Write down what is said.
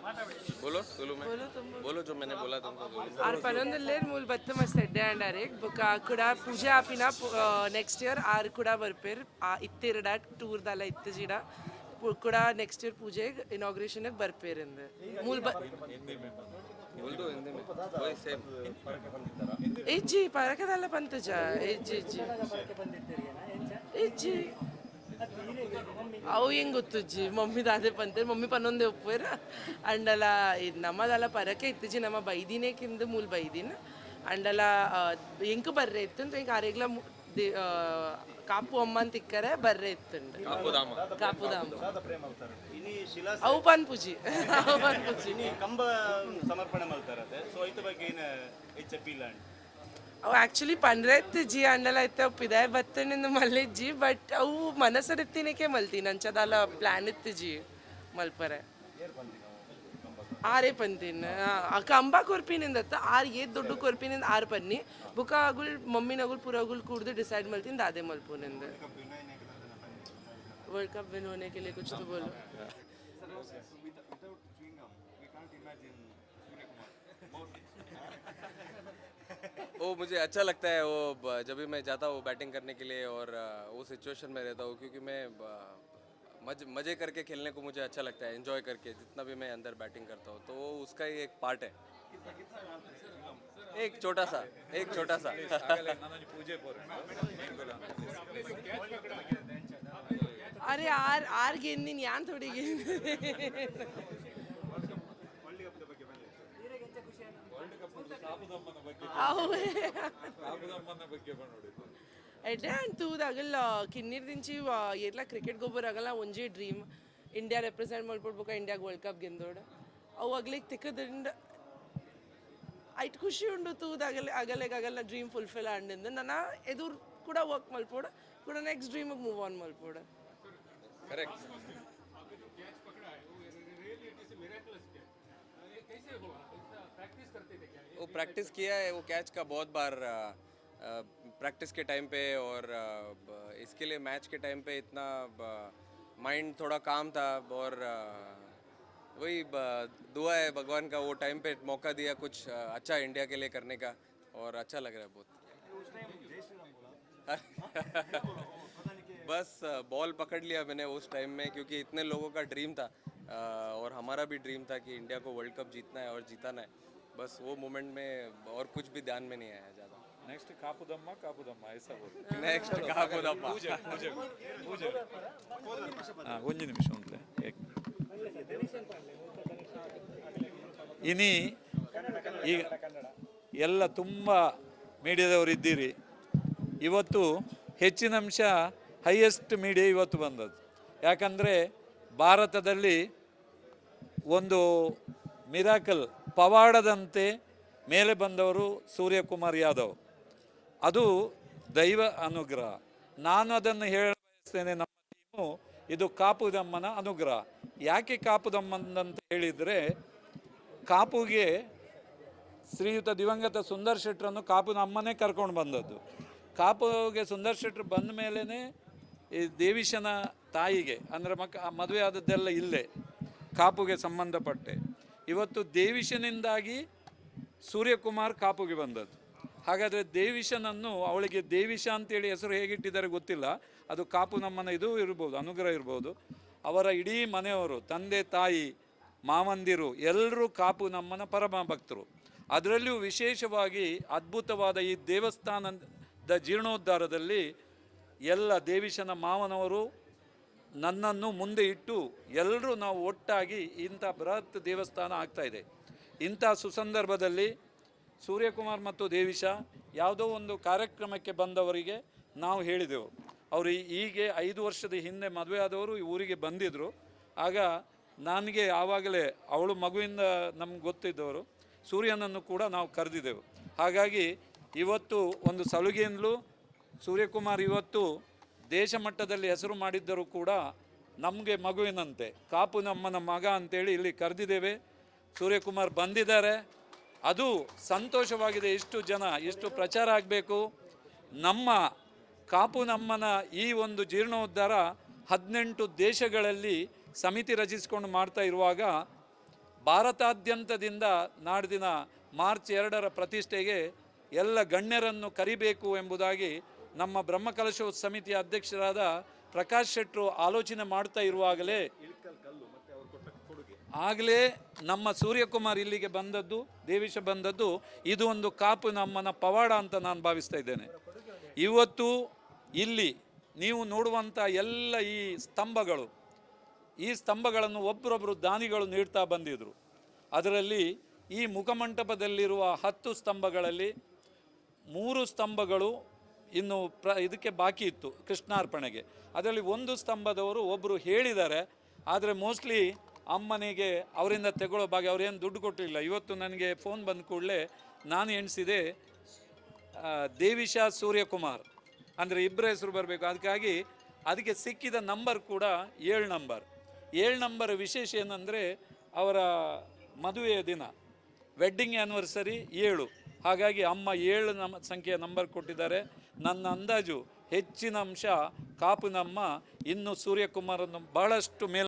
बोलो सुलू में बोलो जो मैंने बोला तुमको सुलू आर पनोंदल्लेर मूल बत्त मस्त ಎಡ್ಡೆ ಅಂಡಾರೆ ಬೊಕ ಕುಡ ಪೂಜೆ ಆಪಿನ ನೆಕ್ಸ್ಟ್ ಇಯರ್ ಆರ್ ಕುಡ ಬರ್ಪೇರ್ ಆ ಇತ್ತೆರಡಾಟ್ ಟೂರ್ ದಾಲ ಇತ್ತು ಜಿಡ ಕುಡ ನೆಕ್ಸ್ಟ್ ಇಯರ್ ಪೂಜೆಗೆ ಇನಾಗ್ರೇಷನ್ ಬರ್ಪೇರ್ ಎಂದ ಮೂಲ್ बोल दो हिंदी में वही सेम ಇಜ್ಜಿ ಪರಕದಲ್ಲ ಪಂತಜ ಇಜ್ಜಿ ಇಜ್ಜಿ ಇಜ್ಜಿ ಅವು ಹೆಂಗೆ ಗೊತ್ತುಜ್ಜಿ ಮಮ್ಮಿ ದಾದೆ ಪಂತೇರು ಮಮ್ಮಿ ಪನ್ನೊಂದೇ ಒಪ್ಪೇರ ಅಂಡಲ ಇದು ನಮ್ಮದಲ್ಲ ಪರಕೆ ಇತ್ತಜ್ಜಿ ನಮ್ಮ ಬೈದಿನೇಕಿಂದ ಮೂಲ ಬೈದಿನ ಅಂಡಲ ಹೆಂಗೆ ಬರ್ರೆ ಇತ್ತು ಅಂತ ಹಿಂಗೆ ಆರೆಗ್ಲ ಕಾಪು ಅಮ್ಮ ಅಂತ ಇಕ್ಕರೆ ಬರ್ರೆ ಇತ್ತುಂಡು ಕಾಪುದಾಮ ಅವು ಪನ್ ಪೂಜಿ ಅವು ಪನ್ ಪೂಜಿ ಕಂಬ ಸಮರ್ಪಣೆ ಮಾಡ್ತಾರದೆ ಸೊ ಐತ ಬಗ್ಗೆ ಏನು ಹೆಚ್ಚು ಫೀಲ್ ಅಂಡ್ ಅವು ಆ್ಯಕ್ಚುಲಿ ಪನ್ರೆತ್ ಜಿ ಅಂಡಲ ಐತೆ ಒಪ್ಪಿದೆ ಬತ್ತನಿಂದ ಮಲ್ಲಿಜ್ಜಿ ಬಟ್ ಅವು ಮನಸ್ಸರಿತ್ತಿನಕ್ಕೆ ಮಲ್ತಿ ನಂಚದಲ್ಲ ಪ್ಲ್ಯಾನ್ ಇತ್ತು ಜಿ ಮಲ್ಪರೆ ಆರೇ ಪಂತಿನ ಕಂಬ ಕೊರ್ಪಿನಿಂದ ಆರ್ ಏತ್ ದೊಡ್ಡ ಕೊರ್ಪಿನಿಂದ ಆರು ಪನ್ನಿ ಬುಕ ಅಗುಲ್ ಮಮ್ಮಿ ನಗುಲ್ ಪೂರ ಅಗುಲ್ ಕೂಡ್ದು ಡಿಸೈಡ್ ಮಲ್ತಿಂದ ಅದೇ ಮಲ್ಪುನಿಂದ वर्ल्ड कप विन होने के लिए कुछ तो बोलो वो मुझे अच्छा लगता है वो जब भी मैं जाता हूँ बैटिंग करने के लिए और वो सिचुएशन में रहता हूँ क्योंकि मैं मज़े करके खेलने को मुझे अच्छा लगता है एंजॉय करके जितना भी मैं अंदर बैटिंग करता हूँ तो वो उसका ही एक पार्ट है एक छोटा सा अरे आर गेंदिन यान थोड़ी गेंद ಎಡ್ಡೆ ತೂದ್ ಆಗಲ್ಲ ಕಿನ್ನೀರ್ ದಿಂಚಿ ಏರ್ಲ ಕ್ರಿಕೆಟ್ ಗೊಬ್ಬರ ಆಗಲ್ಲ ಒಂಜಿ ಡ್ರೀಮ್ ಇಂಡಿಯಾ ರೆಪ್ರೆಸೆಂಟ್ ಮಾಡ್ಕೊಡ್ಬೇಕ ಇಂಡಿಯಾಗೆ ವರ್ಲ್ಡ್ ಕಪ್ ಗೆಂದೋಡ ಅವು ಆಗ್ಲಿಕ್ಕೆ ತಿಕ್ಕದಿಂದ ಐಟ್ ಖುಷಿ ಉಂಡು ತೂದ್ ಆಗಲ್ಲ ಡ್ರೀಮ್ ಫುಲ್ಫಿಲ್ ಆಂಡಿಂದ ನನ್ನ ಎದುರು ಕೂಡ ವರ್ಕ್ ಮಲ್ಪೋಡ ಕೂಡ ನೆಕ್ಸ್ಟ್ ಡ್ರೀಮಿಗೆ ಮೂವ್ ಆನ್ ಮಲ್ಪೋಡ करेक्ट वो प्रैक्टिस किया है वो कैच का बहुत बार प्रैक्टिस के टाइम पे और इसके लिए मैच के टाइम पे इतना माइंड थोड़ा काम था और वही दुआ है भगवान का वो टाइम पे मौका दिया कुछ अच्छा इंडिया के लिए करने का और अच्छा लग रहा है बहुत बस बॉल पकड़ लिया मैंने उस टाइम में क्योंकि इतने लोगों का ड्रीम था और हमारा भी ड्रीम था कि इंडिया को वर्ल्ड कप जीतना है और जीताना है बस वो मोमेंट में और कुछ भी ध्यान में नहीं आया ज़्यादा नेक्स्ट कापुदम्मा ऐसा बोल नेक्स्ट कापुदम्मा ಒಂದು ನಿಮಿಷ ಉಂಟು ಇನಿ ಈಗ ಎಲ್ಲ ತುಂಬ ಮೀಡಿಯಾದವರು ಇದ್ದೀರಿ ಇವತ್ತು ಹೆಚ್ಚಿನ ಅಂಶ ಹೈಯೆಸ್ಟ್ ಮೀಡಿಯಾ ಇವತ್ತು ಬಂದದ್ದು ಯಾಕಂದರೆ ಭಾರತದಲ್ಲಿ ಒಂದು ಮಿರಾಕಲ್ ಪವಾಡದಂತೆ ಮೇಲೆ ಬಂದವರು ಸೂರ್ಯಕುಮಾರ್ ಯಾದವ್ ಅದು ದೈವ ಅನುಗ್ರಹ ನಾನು ಅದನ್ನು ಹೇಳ ಬಯಸ್ತೇನೆ ನಮ್ಮ ಟೀಮು ಇದು ಕಾಪುದಮ್ಮನ ಅನುಗ್ರಹ ಯಾಕೆ ಕಾಪುದಮ್ಮಂತ ಹೇಳಿದರೆ ಕಾಪುಗೆ ಶ್ರೀಯುತ ದಿವಂಗತ ಸುಂದರ್ ಶೆಟ್ಟರನ್ನು ಕಾಪುದಮ್ಮನೇ ಕರ್ಕೊಂಡು ಬಂದದ್ದು ಕಾಪುಗೆ ಸುಂದರ್ ಶೆಟ್ಟರು ಬಂದ ಮೇಲೇ ಈ ದೇವೀಶನ ತಾಯಿಗೆ ಅಂದರೆ ಮದುವೆ ಆದದ್ದೆಲ್ಲ ಇಲ್ಲೇ ಕಾಪುಗೆ ಸಂಬಂಧಪಟ್ಟೆ ಇವತ್ತು ದೇವೀಶನಿಂದಾಗಿ ಸೂರ್ಯಕುಮಾರ್ ಕಾಪುಗೆ ಬಂದದ್ದು ಹಾಗಾದರೆ ದೇವೀಶನನ್ನು ಅವಳಿಗೆ ದೇವೀಶ ಅಂತೇಳಿ ಹೆಸರು ಹೇಗಿಟ್ಟಿದ್ದಾರೆ ಗೊತ್ತಿಲ್ಲ ಅದು ಕಾಪು ನಮ್ಮನ ಇದು ಇರ್ಬೋದು ಅನುಗ್ರಹ ಇರ್ಬೋದು ಅವರ ಇಡೀ ಮನೆಯವರು ತಂದೆ ತಾಯಿ ಮಾವಂದಿರು ಎಲ್ಲರೂ ಕಾಪು ನಮ್ಮನ ಪರಮ ಭಕ್ತರು ಅದರಲ್ಲಿಯೂ ವಿಶೇಷವಾಗಿ ಅದ್ಭುತವಾದ ಈ ದೇವಸ್ಥಾನದ ಜೀರ್ಣೋದ್ಧಾರದಲ್ಲಿ ಎಲ್ಲ ದೇವೀಶನ ಮಾವನವರು ನನ್ನನ್ನು ಮುಂದೆ ಇಟ್ಟು ಎಲ್ಲರೂ ನಾವು ಒಟ್ಟಾಗಿ ಇಂಥ ಬೃಹತ್ ದೇವಸ್ಥಾನ ಆಗ್ತಾಯಿದೆ ಇಂಥ ಸುಸಂದರ್ಭದಲ್ಲಿ ಸೂರ್ಯಕುಮಾರ್ ಮತ್ತು ದೇವೀಶ ಯಾವುದೋ ಒಂದು ಕಾರ್ಯಕ್ರಮಕ್ಕೆ ಬಂದವರಿಗೆ ನಾವು ಹೇಳಿದೆವು ಅವರು ಹೀಗೆ 5 ವರ್ಷದ ಹಿಂದೆ ಮದುವೆ ಆದವರು ಈ ಊರಿಗೆ ಬಂದಿದ್ದರು ಆಗ ನನಗೆ ಆವಾಗಲೇ ಅವಳು ಮಗುವಿಂದ ನಮ್ಗೆ ಗೊತ್ತಿದ್ದವರು ಸೂರ್ಯನನ್ನು ಕೂಡ ನಾವು ಕರೆದಿದ್ದೆವು ಹಾಗಾಗಿ ಇವತ್ತು ಒಂದು ಸಲುಗೆಯಿಂದಲೂ ಸೂರ್ಯಕುಮಾರ್ ಇವತ್ತು ದೇಶ ಮಟ್ಟದಲ್ಲಿ ಹೆಸರು ಮಾಡಿದ್ದರೂ ಕೂಡ ನಮಗೆ ಮಗುವಿನಂತೆ ಕಾಪು ನಮ್ಮನ ಮಗ ಅಂತೇಳಿ ಇಲ್ಲಿ ಕರೆದಿದ್ದೇವೆ ಸೂರ್ಯಕುಮಾರ್ ಬಂದಿದ್ದಾರೆ ಅದು ಸಂತೋಷವಾಗಿದೆ ಎಷ್ಟು ಜನ ಎಷ್ಟು ಪ್ರಚಾರ ಆಗಬೇಕು ನಮ್ಮ ಕಾಪು ನಮ್ಮನ ಈ ಒಂದು ಜೀರ್ಣೋದ್ಧಾರ 18 ದೇಶಗಳಲ್ಲಿ ಸಮಿತಿ ರಚಿಸಿಕೊಂಡು ಮಾಡ್ತಾ ಇರುವಾಗ ಭಾರತಾದ್ಯಂತದಿಂದ ನಾಡ್ದಿನ ಮಾರ್ಚ್ 2ರ ಪ್ರತಿಷ್ಠೆಗೆ ಎಲ್ಲ ಗಣ್ಯರನ್ನು ಕರಿಬೇಕು ಎಂಬುದಾಗಿ ನಮ್ಮ ಬ್ರಹ್ಮಕಲಶೋತ್ಸವ ಸಮಿತಿಯ ಅಧ್ಯಕ್ಷರಾದ ಪ್ರಕಾಶ್ ಶೆಟ್ಟರು ಆಲೋಚನೆ ಮಾಡ್ತಾ ಇರುವಾಗಲೇ ನಮ್ಮ ಸೂರ್ಯಕುಮಾರ್ ಇಲ್ಲಿಗೆ ಬಂದದ್ದು, ದೇವೇಶ ಬಂದದ್ದು, ಇದು ಒಂದು ಕಾಪು ನಮ್ಮನ ಪವಾಡ ಅಂತ ನಾನು ಭಾವಿಸ್ತಾ ಇದ್ದೇನೆ. ಇವತ್ತು ಇಲ್ಲಿ ನೀವು ನೋಡುವಂಥ ಎಲ್ಲ ಈ ಸ್ತಂಭಗಳನ್ನು ಒಬ್ಬರೊಬ್ಬರು ದಾನಿಗಳು ನೀಡ್ತಾ ಬಂದಿದ್ರು. ಅದರಲ್ಲಿ ಈ ಮುಖಮಂಟಪದಲ್ಲಿರುವ 10 ಸ್ತಂಭಗಳಲ್ಲಿ 3 ಸ್ತಂಭಗಳು ಇನ್ನು ಇದಕ್ಕೆ ಬಾಕಿ ಇತ್ತು ಕೃಷ್ಣಾರ್ಪಣೆಗೆ. ಅದರಲ್ಲಿ 1 ಸ್ತಂಭದವರು ಒಬ್ಬರು ಹೇಳಿದ್ದಾರೆ, ಆದರೆ ಮೋಸ್ಟ್ಲಿ ಅಮ್ಮನಿಗೆ ಅವರಿಂದ ತಗೊಳ್ಳೋ ಭಾಗ ಅವರೇನು ದುಡ್ಡು ಕೊಟ್ಟಿಲ್ಲ. ಇವತ್ತು ನನಗೆ ಫೋನ್ ಬಂದ ಕೂಡಲೇ ನಾನು ಎಣಿಸಿದೆ ದೇವಿಶಾ ಸೂರ್ಯಕುಮಾರ್ ಅಂದರೆ ಇಬ್ಬರ ಹೆಸರು ಬರಬೇಕು. ಅದಕ್ಕೆ ಸಿಕ್ಕಿದ ನಂಬರ್ ಕೂಡ 7 ನಂಬರ್. 7 ನಂಬರ್ ವಿಶೇಷ ಏನಂದರೆ ಅವರ ಮದುವೆಯ ದಿನ, ವೆಡ್ಡಿಂಗ್ ಆ್ಯನಿವರ್ಸರಿ 7. ಹಾಗಾಗಿ ಅಮ್ಮ 7 ಸಂಖ್ಯೆಯ ನಂಬರ್ ಕೊಟ್ಟಿದ್ದಾರೆ. ನನ್ನ ಅಂದಾಜು ಹೆಚ್ಚಿನ ಅಂಶ ಕಾಪುನಮ್ಮ ಇನ್ನೂ ಸೂರ್ಯಕುಮಾರನ್ನು ಬಹಳಷ್ಟು